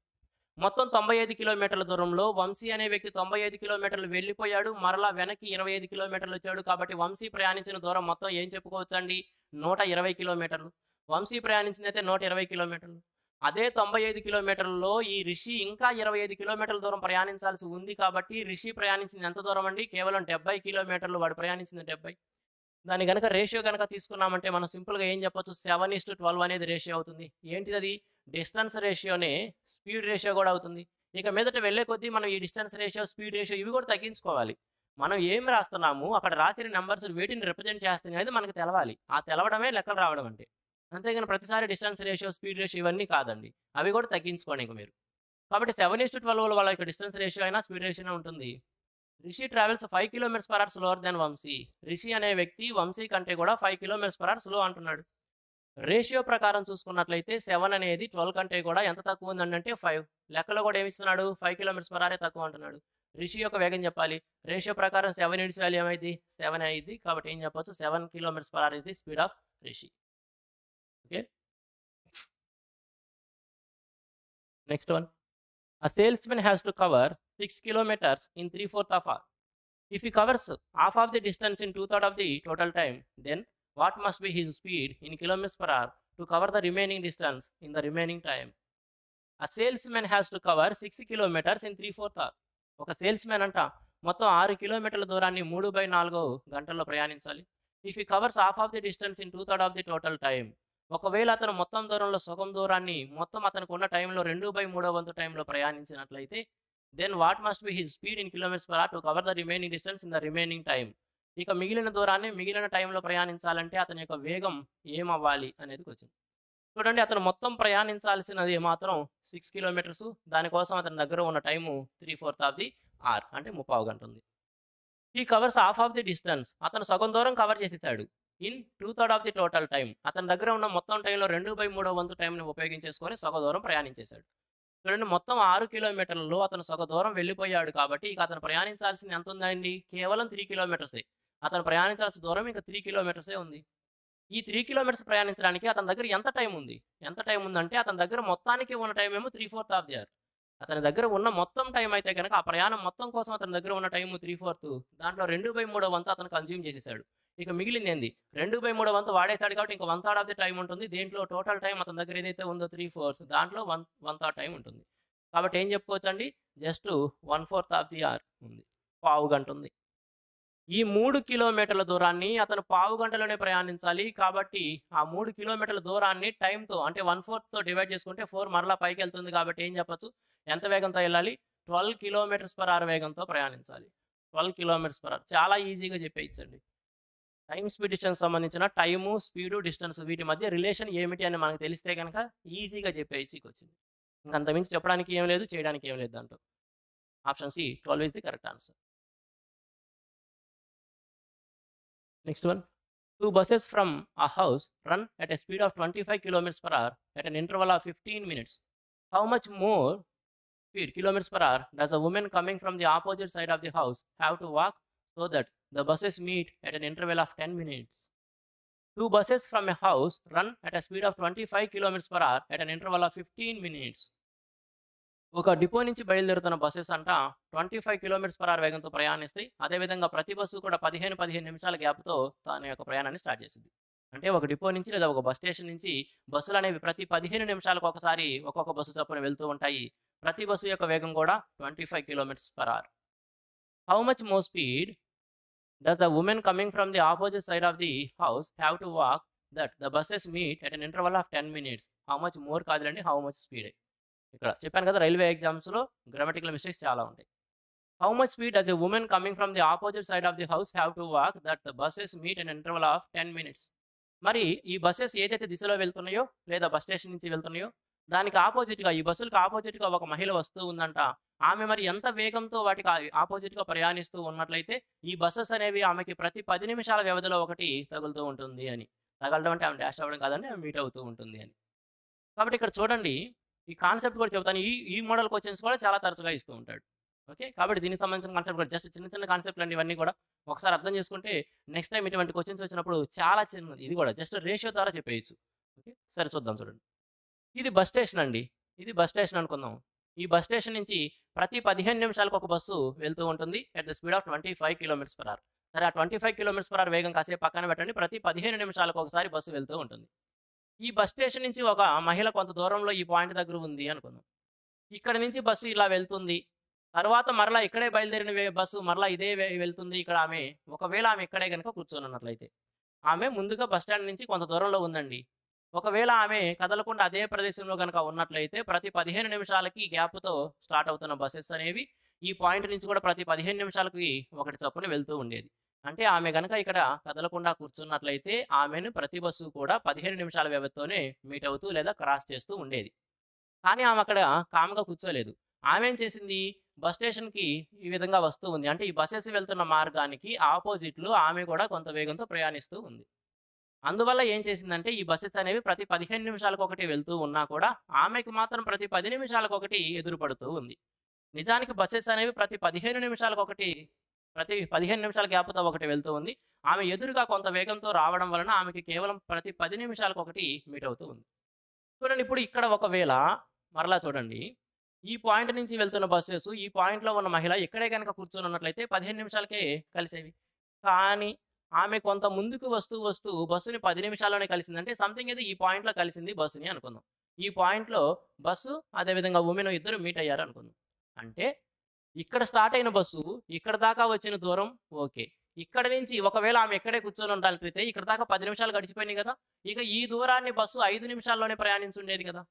మొత్తం 95 కిలోమీటర్ల దూరంలో వంశీ అనే వ్యక్తి 95 కిలోమీటర్లు వెళ్ళిపోయాడు, మరలా వెనక్కి 25 కిలోమీటర్లు వచ్చాడు. కాబట్టి వంశీ ప్రయాణించిన దూరం మొత్తం ఏం చెప్పుకోవచ్చు అండి? 120 కిలోమీటర్లు. వంశీ ప్రయాణించింది అయితే 120 కిలోమీటర్లు. అదే 95 కిలోమీటర్లలో ఈ రిషి ఇంకా 25 కిలోమీటర్ల దూరం ప్రయాణించాల్సి ఉంది. కాబట్టి రిషి ప్రయాణించింది ఎంత దూరం అండి? కేవలం 70 కిలోమీటర్లు. వాడు ప్రయాణించింది 70. దాని కనుక రేషియో కనుక తీసుకున్నామంటే మనం సింపుల్గా ఏం చెప్పొచ్చు? 7:12 అనేది రేషియో అవుతుంది. ఏంటిది అది? డిస్టెన్స్ రేషియోనే స్పీడ్ రేషియో కూడా అవుతుంది. ఇక మీదట వెళ్ళే కొద్దీ మనం ఈ డిస్టెన్స్ రేషియో, స్పీడ్ రేషియో ఇవి కూడా తగ్గించుకోవాలి. మనం ఏం రాస్తున్నాము, అక్కడ రాసిన నెంబర్స్ వేటిని రిప్రజెంట్ చేస్తున్నాయి అనేది మనకు తెలవాలి. ఆ తెలవడమే లెక్కలు రావడం అంటే. అంతేగాని ప్రతిసారి డిస్టెన్స్ రేషియో, స్పీడ్ రేషియో ఇవన్నీ కాదండి. అవి కూడా తగ్గించుకోండి ఇంక మీరు. కాబట్టి 7:12 వాళ్ళ యొక్క డిస్టెన్స్ రేషియో అయినా స్పీడ్ రేషియో ఉంటుంది. Rishi travels 5 km/h slower than Vamsi. Rishi అనే వ్యక్తి వంశీ కంటే కూడా 5 km/h స్లో అంటున్నాడు. రేషియో ప్రకారం చూసుకున్నట్లయితే 7 అనేది 12 కంటే కూడా ఎంత తక్కువ ఉందంటే 5. లెక్కలో కూడా ఏమి ఇస్తున్నాడు? 5 km/h తక్కువ అంటున్నాడు. రిషి యొక్క వేగం చెప్పాలి. రేషియో ప్రకారం 7 యూనిట్స్ వాల్యూ ఏమైంది? 7 అయింది. కాబట్టి ఏం చెప్పొచ్చు? 7 km/h ఇది speed of Rishi. Okay, next one. A salesman has to cover 6 kilometers in 3/4 of hour. If he covers half of the distance in 2/3 of the total time, then what must be his speed in kilometers/h to cover the remaining distance in the remaining time? A salesman has to cover 6 kilometers in 3/4 hour. ఒక సేల్స్మెన్ అంట మొత్తం 6 కిలోమీటర్ల దూరాన్ని 3/4 గంటల్లో ప్రయాణించాలి. If he covers half of the distance in 2/3 of the total time, ఒకవేళ అతను మొత్తం దూరంలో సగం దూరాన్ని మొత్తం అతనికి ఉన్న టైంలో 2/3 వంతు టైంలో ప్రయాణించినట్లయితే then what must be his speed in kilometres per hour to cover the remaining distance in the remaining time. ఇక మిగిలిన దూరాన్ని మిగిలిన టైంలో ప్రయాణించాలంటే అతని యొక్క వేగం ఏమవ్వాలి అనేది క్వశ్చన్. చూడండి, అతను మొత్తం ప్రయాణించాల్సినది మాత్రం 6 కిలోమీటర్స్. దానికోసం అతని దగ్గర ఉన్న టైము 3/4 ఆఫ్ ది అవర్ అంటే 30 గంట ఉంది. ఈ covers half of the distance, అతను సగం దూరం కవర్ చేసేసాడు. In 2/3 of the total time, అతని దగ్గర ఉన్న మొత్తం టైంలో 2/3 వంతు టైంని ఉపయోగించేసుకొని సగ దూరం ప్రయాణించేశాడు. చూడండి, మొత్తం 6 కిలోమీటర్లలో అతను సగ దూరం వెళ్ళిపోయాడు. కాబట్టి ఇక అతను ప్రయాణించాల్సింది ఎంత ఉందండి? కేవలం 3 కిలోమీటర్సే. అతను ప్రయాణించాల్సిన దూరం ఇంకా 3 కిలోమీటర్సే ఉంది. ఈ 3 కిలోమీటర్స్ ప్రయాణించడానికి అతని దగ్గర ఎంత టైం ఉంది? ఎంత టైం ఉందంటే అతని దగ్గర మొత్తానికి ఉన్న టైం ఏమో 3/4 ఆఫ్ ది అవర్. అతని దగ్గర ఉన్న మొత్తం టైం అయితే కనుక ఆ ప్రయాణం మొత్తం కోసం అతని దగ్గర ఉన్న టైము 3/4. దాంట్లో 2/3 వంతు అతను కన్జ్యూమ్ చేసేసాడు. ఇక మిగిలింది ఏంది? 2/3 వంతు వాడేశాడు కాబట్టి ఇంకా 1/3 ఆఫ్ ది టైం ఉంటుంది. దేంట్లో టోటల్ టైం అతని దగ్గర ఏదైతే ఉందో 3/4, దాంట్లో 1/3 టైం ఉంటుంది. కాబట్టి ఏం చెప్పుకోవచ్చు అండి? జస్ట్ 1/4 ఆఫ్ ది అవర్ ఉంది, పావు గంట ఉంది. ఈ 3 కిలోమీటర్ల దూరాన్ని అతను పావు గంటలోనే ప్రయాణించాలి. కాబట్టి ఆ 3 కిలోమీటర్ల దూరాన్ని టైమ్‌తో అంటే 1/4తో డివైడ్ చేసుకుంటే 4 మరలా పైకెళ్తుంది కాబట్టి ఏం చెప్పొచ్చు? ఎంత వేగంతో ఎళ్ళాలి? 12 కిలోమీటర్స్ పర్ అవర్ వేగంతో ప్రయాణించాలి. 12 కిలోమీటర్స్ పర్ అవర్ చాలా ఈజీగా చెప్పేయచ్చండి. టైమ్ స్పీడ్ డిస్టెన్స్ సంబంధించిన టైము, స్పీడు, డిస్టెన్స్ వీటి మధ్య రిలేషన్ ఏమిటి అని మనకు తెలిస్తే గనక ఈజీగా చెప్పేయచ్చు ఈ క్వెషన్. ఇంక అంతకుమించి చెప్పడానికి ఏం లేదు, చేయడానికి ఏం లేదు దాంట్లో. Option C 12 is the correct answer. Next one. 2 buses from a house run at a speed of 25 kilometers per hour at an interval of 15 minutes. How much more speed kilometers per hour does a woman coming from the opposite side of the house have to walk so that the buses meet at an interval of 10 minutes? 2 buses from a house run at a speed of 25 kilometers per hour at an interval of 15 minutes. ఒక డిపో నుంచి బయలుదేరుతున్న బసెస్ అంట 25 కిలోమీటర్స్ పర్ అవర్ వేగంతో ప్రయాణిస్తాయి. అదేవిధంగా ప్రతి బస్సు కూడా 15 నిమిషాల గ్యాప్‌తో తన యొక్క ప్రయాణాన్ని స్టార్ట్ చేసింది. అంటే ఒక డిపో నుంచి లేదా ఒక బస్ స్టేషన్ నుంచి బస్సులు అనేవి ప్రతి 15 నిమిషాలకు ఒకసారి ఒక్కొక్క బస్సు చొప్పున వెళ్తూ ఉంటాయి. ప్రతి బస్సు యొక్క వేగం కూడా 25 kilometres per hour. How much more speed does the women coming from the opposite side of the house have to walk that the buses meet at an interval of 10 minutes. How much more కాదులండి, హౌ మచ్ స్పీడ్. ఇక్కడ చెప్పాను కదా, రైల్వే ఎగ్జామ్స్‌లో గ్రామటికల్ మిస్టేక్స్ చాలా ఉంటాయి. How much speed does a women coming from the opposite side of the house have to walk that the buses meet in interval of 10 minutes. మరి ఈ బసెస్ ఏదైతే దిశలో వెళ్తున్నాయో లేదా బస్ స్టేషన్ నుంచి వెళ్తున్నాయో దానికి ఆపోజిట్‌గా ఈ బస్సులకు ఆపోజిట్‌గా ఒక మహిళ వస్తూ ఉందంట. ఆమె మరి ఎంత వేగంతో వాటికి ఆపోజిట్‌గా ప్రయాణిస్తూ ఉన్నట్లయితే ఈ బసెస్ అనేవి ఆమెకి ప్రతి 10 నిమిషాల వ్యవధిలో ఒకటి తగులుతూ ఉంటుంది అని. తగలడం అంటే ఆమె డాష్ అవ్వడం కాదండి, ఆమె మీట్ అవుతూ ఉంటుంది అని. కాబట్టి ఇక్కడ చూడండి, ఈ కాన్సెప్ట్ కూడా చెప్తాను. ఈ మోడల్ క్వెషన్స్ కూడా చాలా తరచుగా ఇస్తూ ఉంటాడు. ఓకే. కాబట్టి దీనికి సంబంధించిన కాన్సెప్ట్ కూడా జస్ట్ చిన్న చిన్న కాన్సెప్ట్‌లు అండి ఇవన్నీ కూడా. ఒకసారి అర్థం చేసుకుంటే నెక్స్ట్ టైమ్ ఇటువంటి క్వెషన్స్ వచ్చినప్పుడు చాలా చిన్నది. ఇది కూడా జస్ట్ రేషియో ద్వారా చెప్పేయొచ్చు. ఓకే. సరే చూద్దాం చూడండి. ఇది బస్ స్టేషన్ అండి. ఇది బస్ స్టేషన్ అనుకుందాం. ఈ బస్ స్టేషన్ నుంచి ప్రతి 15 నిమిషాలకు ఒక బస్సు వెళ్తూ ఉంటుంది at the speed of 25 kilometres per hour. సరే ఆ 25 కిలోమీటర్స్ పర్ అవర్ వేగం కాసేపు పక్కన పెట్టండి. ప్రతి 15 నిమిషాలకు ఒకసారి బస్సు వెళ్తూ ఉంటుంది. ఈ బస్ స్టేషన్ నుంచి ఒక మహిళ కొంత దూరంలో ఈ పాయింట్ దగ్గర ఉంది అనుకుందాం. ఇక్కడ నుంచి బస్సు ఇలా వెళ్తుంది. తర్వాత మరలా ఇక్కడే బయలుదేరిన బస్సు మరలా ఇదే వెళ్తుంది. ఇక్కడ ఒకవేళ ఆమె ఇక్కడే గనుక కూర్చొనున్నట్లయితే, ఆమె ముందుగా బస్ స్టాండ్ నుంచి కొంత దూరంలో ఉందండి. ఒకవేళ ఆమె కదలకుండా అదే ప్రదేశంలో గనుక ఉన్నట్లయితే ప్రతి 15 నిమిషాలకి గ్యాప్‌తో స్టార్ట్ అవుతున్న బసెస్ అనేవి ఈ పాయింట్ నుంచి కూడా ప్రతి 15 నిమిషాలకి ఒకటి చొప్పున వెళ్తూ ఉండేది. అంటే ఆమె గనక ఇక్కడ కదలకుండా కూర్చున్నట్లయితే ఆమెను ప్రతి బస్సు కూడా 15 నిమిషాల వ్యవధితోనే మీట్ అవుతూ లేదా క్రాస్ చేస్తూ ఉండేది. కానీ ఆమె అక్కడ కామ్‌గా కూర్చోలేదు. ఆమె ఏం చేసింది, బస్ స్టేషన్‌కి ఈ విధంగా వస్తూ ఉంది. అంటే ఈ బసెస్ వెళ్తున్న మార్గానికి ఆపోజిట్‌లో ఆమె కూడా కొంత వేగంతో ప్రయాణిస్తూ ఉంది. అందువల్ల ఏం చేసిందంటే ఈ బసెస్ అనేవి ప్రతి 15 నిమిషాలకు ఒకటి వెళ్తూ ఉన్నా కూడా ఆమెకి మాత్రం ప్రతి 10 నిమిషాలకు ఒకటి ఎదురుపడుతూ ఉంది. నిజానికి బసెస్ అనేవి ప్రతి 15 నిమిషాలకు ఒకటి ప్రతి 15 నిమిషాల గ్యాప్‌తో ఒకటి వెళ్తూ ఉంది. ఆమె ఎదురుగా కొంత వేగంతో రావడం వలన ఆమెకి కేవలం ప్రతి 10 నిమిషాలకు ఒకటి మీట్ అవుతూ ఉంది. చూడండి, ఇప్పుడు ఇక్కడ ఒకవేళ మరలా చూడండి, ఈ పాయింట్ నుంచి వెళ్తున్న బస్సెస్ ఈ పాయింట్‌లో ఉన్న మహిళ ఇక్కడే గనక కూర్చొని ఉన్నట్లయితే 15 నిమిషాలకే కలిసేవి. కానీ ఆమె కొంత ముందుకు వస్తూ బస్సుని 10 నిమిషాల్లోనే కలిసిందంటే సంథింగ్ ఏదో ఈ పాయింట్‌లో కలిసింది బస్సుని అనుకుందాం. ఈ పాయింట్‌లో బస్సు అదేవిధంగా వుమెన్ ఇద్దరు మీట్ అయ్యారు అనుకుందాం. అంటే ఇక్కడ స్టార్ట్ అయిన బస్సు ఇక్కడ దాకా వచ్చిన దూరం ఓకే. ఇక్కడ నుంచి ఒకవేళ ఆమె ఇక్కడే కూర్చొని ఉన్నట్లయితే ఇక్కడ దాకా 10 నిమిషాలు గడిచిపోయినాయి కదా! ఇక ఈ దూరాన్ని బస్సు 5 నిమిషాల్లోనే ప్రయాణించుండేది కదా!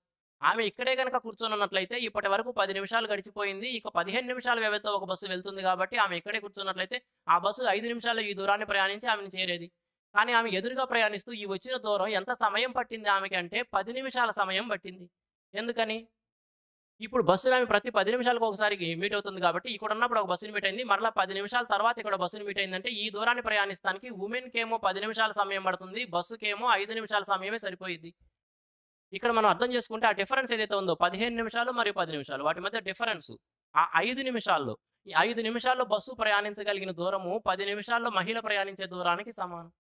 ఆమె ఇక్కడే గనక కూర్చొని ఉన్నట్లయితే ఇప్పటి వరకు 10 నిమిషాలు గడిచిపోయింది. ఇక 15 నిమిషాల వ్యవధితో ఒక బస్సు వెళ్తుంది కాబట్టి ఆమె ఇక్కడే కూర్చున్నట్లయితే ఆ బస్సు 5 నిమిషాల్లో ఈ దూరాన్ని ప్రయాణించి ఆమెను చేరేది. కానీ ఆమె ఎదురుగా ప్రయాణిస్తూ ఈ వచ్చిన దూరం ఎంత సమయం పట్టింది ఆమెకి అంటే 10 నిమిషాల సమయం పట్టింది. ఎందుకని? ఇప్పుడు బస్సులో ఆమె ప్రతి 10 నిమిషాలకు ఒకసారి మీట్ అవుతుంది కాబట్టి ఇక్కడ ఉన్నప్పుడు ఒక బస్సుని మీట్ అయింది. మరలా 10 నిమిషాల తర్వాత ఇక్కడ బస్సుని మీట్ అయిందంటే ఈ దూరాన్ని ప్రయాణిస్తానికి వుమెన్‌కేమో 10 నిమిషాల సమయం పడుతుంది. బస్సుకేమో 5 నిమిషాల సమయమే సరిపోయిద్ది. ఇక్కడ మనం అర్థం చేసుకుంటే ఆ డిఫరెన్స్ ఏదైతే ఉందో 15 నిమిషాలు మరియు 10 నిమిషాలు వాటి మధ్య డిఫరెన్స్ ఆ 5 నిమిషాల్లో ఈ 5 నిమిషాల్లో బస్సు ప్రయాణించగలిగిన దూరము 10 నిమిషాల్లో మహిళ ప్రయాణించే దూరానికి సమానం.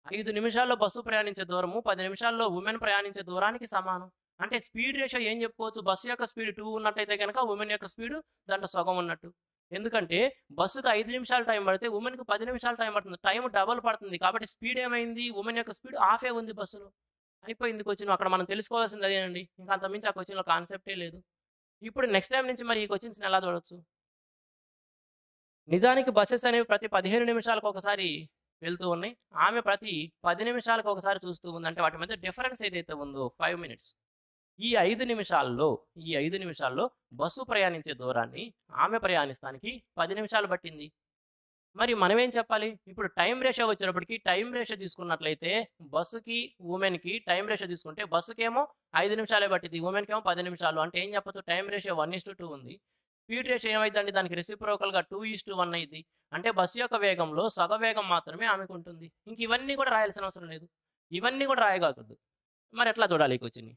5 నిమిషాల్లో బస్సు ప్రయాణించే దూరము 10 నిమిషాల్లో వుమెన్ ప్రయాణించే దూరానికి సమానం. అంటే స్పీడ్ రేషియో ఏం చెప్పుకోవచ్చు, బస్సు యొక్క స్పీడ్ 2 ఉన్నట్టయితే కనుక వుమెన్ యొక్క స్పీడ్ దాంట్లో సగం ఉన్నట్టు. ఎందుకంటే బస్సుకి 5 నిమిషాలు టైం పడితే వుమెన్‌కి 10 నిమిషాలు టైం పడుతుంది. టైం డబుల్ పడుతుంది. కాబట్టి స్పీడ్ ఏమైంది, వుమెన్ యొక్క స్పీడ్ హాఫే ఉంది బస్సులో. అయిపోయింది క్వెషన్. అక్కడ మనం తెలుసుకోవాల్సింది అదేనండి. ఇంకా అంతకుమించి ఆ క్వెషన్‌లో కాన్సెప్టే లేదు. ఇప్పుడు నెక్స్ట్ టైమ్ నుంచి మరి ఈ క్వెషన్స్‌ని ఎలా చూడొచ్చు? నిజానికి బసెస్ అనేవి ప్రతి 15 నిమిషాలకు ఒకసారి వెళ్తూ ఉన్నాయి. ఆమె ప్రతి 10 నిమిషాలకు ఒకసారి చూస్తూ ఉంది. అంటే వాటి మధ్య డిఫరెన్స్ ఏదైతే ఉందో 5 మినిట్స్. ఈ 5 నిమిషాల్లో, ఈ 5 నిమిషాల్లో బస్సు ప్రయాణించే దూరాన్ని ఆమె ప్రయాణిస్తానికి 10 నిమిషాలు పట్టింది. మరి మనమేం చెప్పాలి? ఇప్పుడు టైమ్ రేషియో వచ్చేటప్పటికి టైమ్ రేషియో తీసుకున్నట్లయితే బస్సుకి, వుమెన్‌కి టైమ్ రేషియో తీసుకుంటే బస్సుకేమో 5 నిమిషాలే పట్టిద్ది. వుమెన్‌కేమో 10 నిమిషాలు. అంటే ఏం చెప్పొచ్చు? టైమ్ రేషియో 1:2 ఉంది. స్పీడ్ రేషియో ఏమైద్దండి? దానికి రెసిప్రోకల్‌గా 2:1 అయ్యిద్ది. అంటే బస్సు యొక్క వేగంలో సగ వేగం మాత్రమే ఆమెకుంటుంది. ఇంక ఇవన్నీ కూడా రాయాల్సిన అవసరం లేదు. ఇవన్నీ కూడా రాయగాకూడదు. మరి ఎట్లా చూడాలి ఈ క్వెషన్‌ని?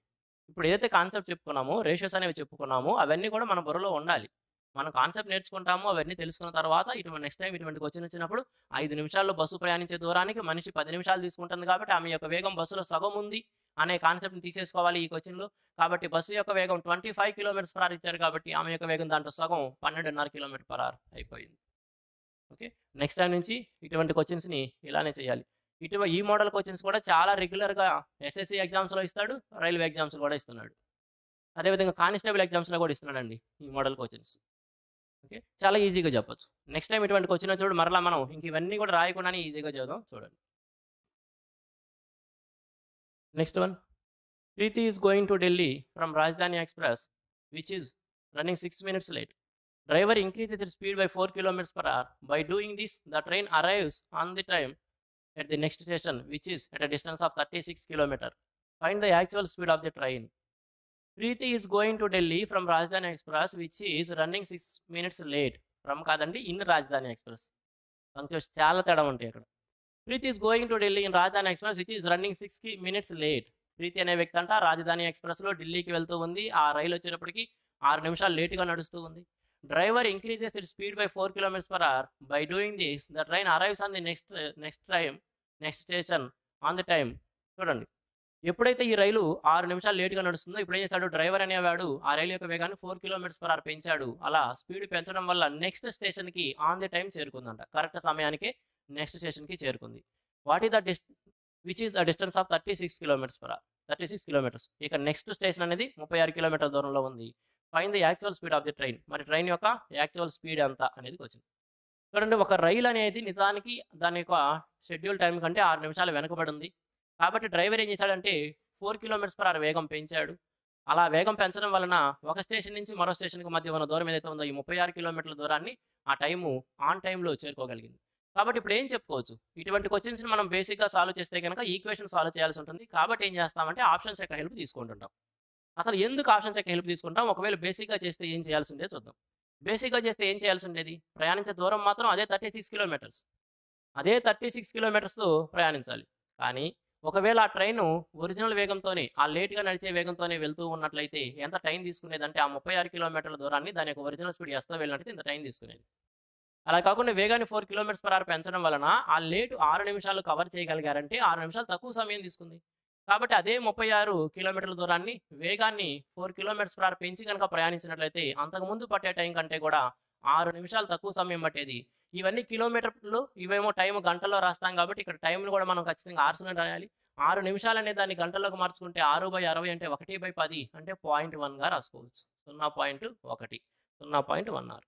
ఇప్పుడు ఏదైతే కాన్సెప్ట్ చెప్పుకున్నామో, రేషియోస్ అనేవి చెప్పుకున్నామో అవన్నీ కూడా మన బుర్రలో ఉండాలి. మనం కాన్సెప్ట్ నేర్చుకుంటాము. అవన్నీ తెలుసుకున్న తర్వాత నెక్స్ట్ టైమ్ ఇటువంటి క్వెషన్ వచ్చినప్పుడు 5 నిమిషాల్లో బస్సు ప్రయాణించే దూరానికి మనిషి 10 నిమిషాలు తీసుకుంటుంది కాబట్టి ఆమె యొక్క వేగం బస్సులో సగం ఉంది అనే కాన్సెప్ట్‌ని తీసేసుకోవాలి ఈ క్వెషన్‌లో. కాబట్టి బస్సు యొక్క వేగం 25 కిలోమీటర్స్/అవర్ ఇచ్చారు కాబట్టి ఆమె యొక్క వేగం దాంట్లో సగం 12.5 కిలోమీటర్/అవర్ అయిపోయింది. ఓకే. నెక్స్ట్ టైమ్ నుంచి ఇటువంటి క్వెషన్స్‌ని ఇలానే చేయాలి. ఈ మోడల్ క్వెషన్స్ కూడా చాలా రెగ్యులర్‌గా ఎస్ఎస్‌సి ఎగ్జామ్స్‌లో ఇస్తాడు. రైల్వే ఎగ్జామ్స్‌లో కూడా ఇస్తున్నాడు. అదేవిధంగా కానిస్టేబుల్ ఎగ్జామ్స్‌లో కూడా ఇస్తున్నాడండి ఈ మోడల్ క్వెషన్స్. ఓకే. చాలా ఈజీగా చెప్పొచ్చు. నెక్స్ట్ టైమ్ ఇటువంటి క్వెషన్ వచ్చినప్పుడు మరలా మనం ఇంక ఇవన్నీ కూడా రాయకుండానే ఈజీగా చదువుదాం చూడండి. Next one. Preeti is going to Delhi from Rajdhani express which is running 6 minutes late. Driver increases its speed by 4 kilometers per hour. By doing this, the train arrives on the time at the next station, which is at a distance of 36 kilometers. Find the actual speed of the train. Preeti is going to Delhi from Rajdhani Express, which is running 6 minutes late. From కాదండి, in Rajdhani Express. పంక్చుయేషన్ చాలా తేడా ఉంటాయి ఇక్కడ. Preeti is going to Delhi in Rajdhani express which is running 6 minutes late. Preeti అనే వ్యక్తి అంట రాజధాని ఎక్స్ప్రెస్లో ఢిల్లీకి వెళ్తూ ఉంది. ఆ రైలు వచ్చేటప్పటికి 6 నిమిషాలు లేటుగా నడుస్తూ ఉంది. Driver increases its speed by 4 kilometers per hour. By doing this, the train arrives on the next station on the time. చూడండి, ఎప్పుడైతే ఈ రైలు 6 నిమిషాలు లేటుగా నడుస్తుందో ఇప్పుడు ఏం చేశాడు డ్రైవర్ అనేవాడు ఆ రైలు యొక్క వేగాన్ని 4 కిలోమీటర్స్ పర్ అవర్ పెంచాడు. అలా స్పీడ్ పెంచడం వల్ల నెక్స్ట్ స్టేషన్కి ఆన్ ది టైం చేరుకుందంట. కరెక్ట్ సమయానికి నెక్స్ట్ స్టేషన్కి చేరుకుంది. What is the which is the distance of 36 kilometres per hour. 36 kilometres. ఇక నెక్స్ట్ స్టేషన్ అనేది 36 కిలోమీటర్ల దూరంలో ఉంది. Find the actual speed of the train. మరి ట్రైన్ యొక్క యాక్చువల్ స్పీడ్ ఎంత అనేది వచ్చింది. చూడండి, ఒక రైలు అనేది నిజానికి దాని యొక్క షెడ్యూల్ టైం కంటే 6 నిమిషాలు వెనకబడి ఉంది. కాబట్టి డ్రైవర్ ఏం చేశాడంటే 4 కిలోమీటర్స్ పర్ అవర్ వేగం పెంచాడు. అలా వేగం పెంచడం వలన ఒక స్టేషన్ నుంచి మరో స్టేషన్కి మధ్య ఉన్న దూరం ఏదైతే ఉందో ఈ 36 కిలోమీటర్ల దూరాన్ని ఆ టైము ఆన్ టైంలో చేరుకోగలిగింది. కాబట్టి ఇప్పుడు ఏం చెప్పుకోవచ్చు, ఇటువంటి క్వశ్చన్స్ని మనం బేసిక్గా సాల్వ్ చేస్తే కనుక ఈక్వేషన్ సాల్వ్ చేయాల్సి ఉంటుంది. కాబట్టి ఏం చేస్తామంటే ఆప్షన్స్ యొక్క హెల్ప్ తీసుకుంటుంటాం. అసలు ఎందుకు ఆప్షన్స్ యొక్క హెల్ప్ తీసుకుంటాం? ఒకవేళ బేసిక్గా చేస్తే ఏం చేయాల్సి ఉండేది చూద్దాం. బేసిక్గా చేస్తే ఏం చేయాల్సి ఉండేది? ప్రయాణించే దూరం మాత్రం అదే 36 కిలోమీటర్స్. అదే 36 కిలోమీటర్స్ ప్రయాణించాలి. కానీ ఒకవేళ ఆ ట్రైను ఒరిజినల్ వేగంతోనే, ఆ లేట్గా నడిచే వేగంతోనే వెళ్తూ ఉన్నట్లయితే ఎంత టైం తీసుకునేదంటే ఆ 36 కిలోమీటర్ల దూరాన్ని దాని యొక్క ఒరిజినల్ స్పీడ్ ఎస్తో వెళ్ళినట్లయితే ఇంత టైం తీసుకునేది. అలా కాకుండా వేగాన్ని 4 కిలోమీటర్స్ పర్ అవర్ పెంచడం వలన ఆ లేటు 6 నిమిషాలు కవర్ చేయగలిగారంటే 6 నిమిషాలు తక్కువ సమయం తీసుకుంది. కాబట్టి అదే 36 కిలోమీటర్ల దూరాన్ని వేగాన్ని 4 కిలోమీటర్స్ పర్ అవర్ పెంచి కనుక ప్రయాణించినట్లయితే అంతకుముందు పట్టే టైం కంటే కూడా 6 నిమిషాలు తక్కువ సమయం పట్టేది. ఇవన్నీ కిలోమీటర్లు, ఇవేమో టైం గంటల్లో రాస్తాం కాబట్టి ఇక్కడ టైంను కూడా మనం ఖచ్చితంగా అవర్స్‌లో రాయాలి. 6 నిమిషాలు అనే దాన్ని గంటల్లోకి మార్చుకుంటే 6/60 అంటే 1/10 అంటే 0.1గా రాసుకోవచ్చు. 0.1 0.1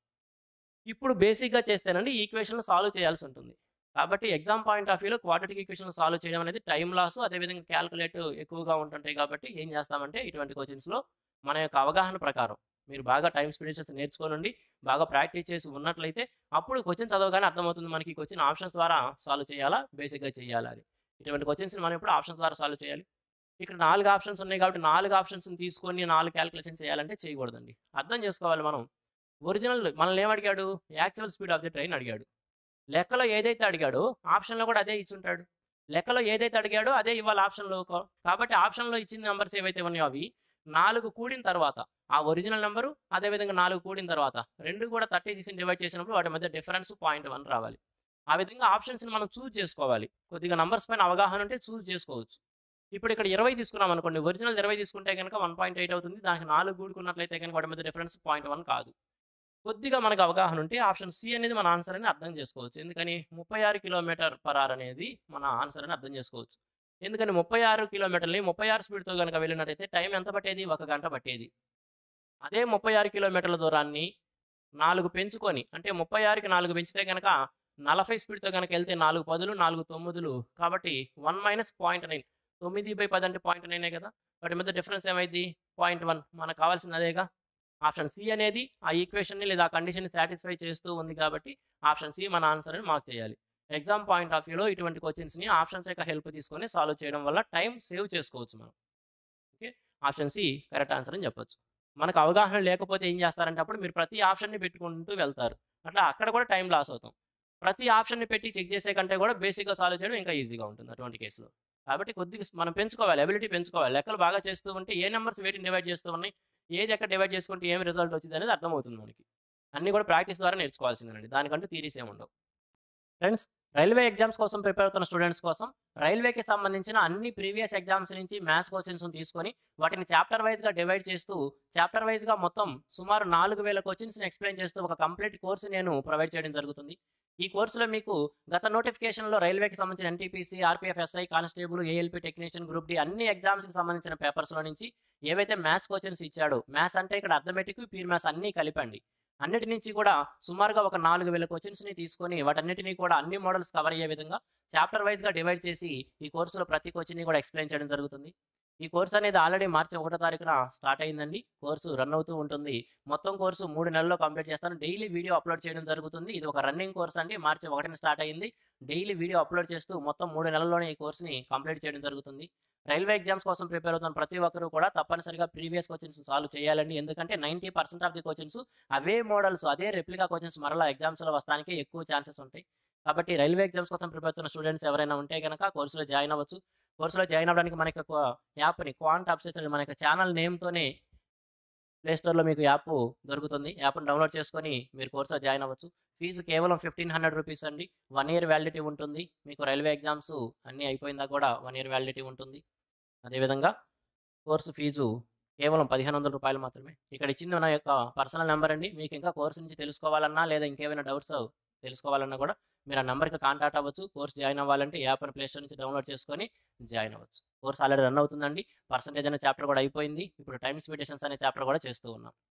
ఇప్పుడు బేసిక్గా చేస్తేనండి ఈ ఈక్వేషన్ సాల్వ్ చేయాల్సి ఉంటుంది. కాబట్టి ఎగ్జామ్ పాయింట్ ఆఫ్ వ్యూలో క్వాడ్రాటిక్ ఈక్వేషన్ సాల్వ్ చేయడం అనేది టైం లాస్, అదేవిధంగా క్యాల్కులేట్ ఎక్కువగా ఉంటుంటాయి. కాబట్టి ఏం చేస్తామంటే ఇటువంటి క్వశ్చన్స్లో మన యొక్క అవగాహన ప్రకారం మీరు బాగా టైం స్పెడిషన్స్ నేర్చుకోనండి, బాగా ప్రాక్టీస్ చేసి ఉన్నట్లయితే అప్పుడు క్వశ్చన్ చదవగానే అర్థమవుతుంది మనకి ఈ క్వశ్చన్ ఆప్షన్స్ ద్వారా సాల్వ్ చేయాలా, బేసిక్గా చేయాలా అని. ఇటువంటి క్వశ్చన్స్ని మనం ఇప్పుడు ఆప్షన్స్ ద్వారా సాల్వ్ చేయాలి. ఇక్కడ 4 ఆప్షన్స్ ఉన్నాయి కాబట్టి 4 ఆప్షన్స్ని తీసుకొని 4 క్యాల్కులేషన్ చేయాలంటే చేయకూడదండి. అర్థం చేసుకోవాలి మనం. ఒరిజినల్ మనల్ని ఏమడిగాడు? Actual speed of the train అడిగాడు. లెక్కలో ఏదైతే అడిగాడో ఆప్షన్లో కూడా అదే ఇచ్చుంటాడు. లెక్కలో ఏదైతే అడిగాడో అదే ఇవ్వాలి ఆప్షన్లో. కాబట్టి ఆప్షన్లో ఇచ్చిన నెంబర్స్ ఏవైతే ఉన్నాయో అవి 4 కూడిన తర్వాత ఆ ఒరిజినల్ నెంబరు, అదేవిధంగా 4 కూడిన తర్వాత రెండు కూడా 36ని డివైడ్ చేసినప్పుడు వాటి మధ్య డిఫరెన్స్ 0.1 రావాలి. ఆ విధంగా ఆప్షన్స్ని మనం చూస్ చేసుకోవాలి. కొద్దిగా నంబర్స్ పైన అవగాహన ఉంటే చూస్ చేసుకోవచ్చు. ఇప్పుడు ఇక్కడ 20 తీసుకున్నాం అనుకోండి, ఒరిజినల్ 20 తీసుకుంటే కనుక 1.8 అవుతుంది. దానికి 4 కూడుకున్నట్లయితే కనుక వాటి మధ్య డిఫరెన్స్ 0.1 కాదు. కొద్దిగా మనకు అవగాహన ఉంటే ఆప్షన్ సి అనేది మన ఆన్సర్ అని అర్థం చేసుకోవచ్చు. ఎందుకని 36 కిలోమీటర్ పర్ అవర్ అనేది మన ఆన్సర్ అని అర్థం చేసుకోవచ్చు. ఎందుకని 36 కిలోమీటర్ని 36 స్పీడ్తో కనుక వెళ్ళినట్టయితే టైం ఎంత పట్టేది? 1 గంట పట్టేది. అదే 36 కిలోమీటర్ల దూరాన్ని 4 పెంచుకొని అంటే 36కి 4 పెంచితే గనక 40 స్పీడ్‌తో గనక ఎళ్తే 4 10లు 4 9లు కాబట్టి 1 మైనస్ 0.9 9/10 అంటే 0.9 కదా! వాటి మధ్య డిఫరెన్స్ ఏమైద్ది? 0.1 మనకు కావాల్సింది అదేగా. ఆప్షన్ సి అనేది ఆ ఈక్వేషన్‌ని లేదా ఆ కండిషన్‌ని సాటిస్ఫై చేస్తూ ఉంది కాబట్టి ఆప్షన్ సి మన ఆన్సర్ అని మార్క్ చేయాలి. ఎగ్జామ్ పాయింట్ ఆఫ్ వ్యూలో ఇటువంటి క్వెషన్స్‌ని ఆప్షన్స్ యొక్క హెల్ప్ తీసుకొని సాల్వ్ చేయడం వల్ల టైం సేవ్ చేసుకోవచ్చు మనం. Okay. Option C correct answer అని చెప్పొచ్చు. మనకు అవగాహన లేకపోతే ఏం చేస్తారంటే అప్పుడు మీరు ప్రతి ఆప్షన్‌ని పెట్టుకుంటూ వెళ్తారు. అట్లా అక్కడ కూడా టైం లాస్ అవుతాం. ప్రతి ఆప్షన్‌ని పెట్టి చెక్ చేసే కంటే కూడా బేసిక్‌గా సాల్వ్ చేయడం ఇంకా ఈజీగా ఉంటుంది అటువంటి కేస్‌లో. కాబట్టి కొద్దిగా మనం పెంచుకోవాలి. ఎబిలిటీ పెంచుకోవాలి. లెక్కలు బాగా చేస్తూ ఉంటే ఏ నంబర్స్ వేటిని డివైడ్ చేస్తూ ఉన్నాయి, ఏది ఎక్కడ డివైడ్ చేసుకుంటే ఏమి రిజల్ట్ వచ్చిందనేది అర్థమవుతుంది మనకి. అన్నీ కూడా ప్రాక్టీస్ ద్వారా నేర్చుకోవాల్సిందేనండి. దానికంటూ థియరీస్ ఏమి ఉండవు. ఫ్రెండ్స్, రైల్వే ఎగ్జామ్స్ కోసం ప్రిపేర్ అవుతున్న స్టూడెంట్స్ కోసం రైల్వేకి సంబంధించిన అన్ని ప్రీవియస్ ఎగ్జామ్స్ నుంచి మ్యాథ్స్ క్వెషన్స్‌ని తీసుకొని వాటిని చాప్టర్ వైస్‌గా డివైడ్ చేస్తూ చాప్టర్ వైస్‌గా మొత్తం సుమారు 4000 క్వెషన్స్‌ని ఎక్స్‌ప్లెయిన్ చేస్తూ ఒక కంప్లీట్ కోర్స్ నేను ప్రొవైడ్ చేయడం జరుగుతుంది. ఈ కోర్సులో మీకు గత నోటిఫికేషన్‌లో రైల్వేకి సంబంధించిన NTPC, RPF, SI, constable, ALP technician, group D అన్ని ఎగ్జామ్స్‌కి సంబంధించిన పేపర్స్‌లో నుంచి ఏవైతే మ్యాథ్స్ క్వెషన్స్ ఇచ్చాడో, మ్యాథ్స్ అంటే ఇక్కడ అర్థమెటిక్, ప్యూర్ మ్యాథ్స్ అన్నీ కలిపండి. అన్నిటి నుంచి కూడా సుమారుగా ఒక 4000 క్వెషన్స్‌ని తీసుకొని వాటన్నిటిని కూడా అన్ని మోడల్స్ కవర్ అయ్యే విధంగా చాప్టర్ వైస్‌గా డివైడ్ చేసి ఈ కోర్సులో ప్రతి క్వెషన్‌ని కూడా ఎక్స్‌ప్లెయిన్ చేయడం జరుగుతుంది. ఈ కోర్స్ అనేది ఆల్రెడీ మార్చి 1 తారీఖున స్టార్ట్ అయిందండి. కోర్సు రన్ అవుతూ ఉంటుంది. మొత్తం కోర్సు 3 నెలల్లో కంప్లీట్ చేస్తాను. డైలీ వీడియో అప్‌లోడ్ చేయడం జరుగుతుంది. ఇది ఒక రన్నింగ్ కోర్స్ అండి. మార్చి 1న స్టార్ట్ అయింది. డైలీ వీడియో అప్‌లోడ్ చేస్తూ మొత్తం 3 నెలల్లోనే ఈ కోర్స్‌ని కంప్లీట్ చేయడం జరుగుతుంది. రైల్వే ఎగ్జామ్స్ కోసం ప్రిపేర్ అవుతున్న ప్రతి ఒక్కరు కూడా తప్పనిసరిగా ప్రీవియస్ క్వెషన్స్ సాల్వ్ చేయాలండి. ఎందుకంటే 90% of the questions away models, అదే రెప్లికా క్వెషన్స్ మరలా ఎగ్జామ్స్‌లో వస్తానికి ఎక్కువ ఛాన్సెస్ ఉంటాయి. కాబట్టి రైల్వే ఎగ్జామ్స్ కోసం ప్రిపేర్ అవుతున్న స్టూడెంట్స్ ఎవరైనా ఉంటే గనక కోర్సులో జాయిన్ అవ్వచ్చు. కోర్సులో జాయిన్ అవ్వడానికి మనకి ఒక యాప్‌ని క్వాంట్ అప్సెస్ మన యొక్క ఛానల్ నేమ్‌తోనే ప్లే స్టోర్‌లో మీకు యాప్ దొరుకుతుంది. యాప్‌ని డౌన్‌లోడ్ చేసుకొని మీరు కోర్సులో జాయిన్ అవ్వచ్చు. ఫీజు కేవలం రూ. 1500 అండి. 1 ఇయర్ వ్యాలిడిటీ ఉంటుంది. మీకు రైల్వే ఎగ్జామ్స్ అన్నీ అయిపోయిందా కూడా 1 ఇయర్ వ్యాలిడిటీ ఉంటుంది. అదేవిధంగా కోర్సు ఫీజు కేవలం రూ. 1500 మాత్రమే. ఇక్కడ ఇచ్చింది నా యొక్క పర్సనల్ నంబర్ అండి. మీకు ఇంకా కోర్స్ నుంచి తెలుసుకోవాలన్నా లేదా ఇంకేమైనా డౌట్స్ తెలుసుకోవాలన్నా కూడా మీరు ఆ నంబర్‌కి కాంటాక్ట్ అవ్వచ్చు. కోర్స్ జాయిన్ అవ్వాలంటే యాప్‌ని ప్లే స్టోర్ నుంచి డౌన్‌లోడ్ చేసుకొని జాయిన్ అవ్వచ్చు. కోర్స్ ఆల్రెడీ రన్ అవుతుందండి. పర్సెంటేజ్ అనే చాప్టర్ కూడా అయిపోయింది. ఇప్పుడు టైమ్ స్పీడ్ డిస్టెన్స్ అనే చాప్టర్ కూడా చేస్తూ ఉన్నాం.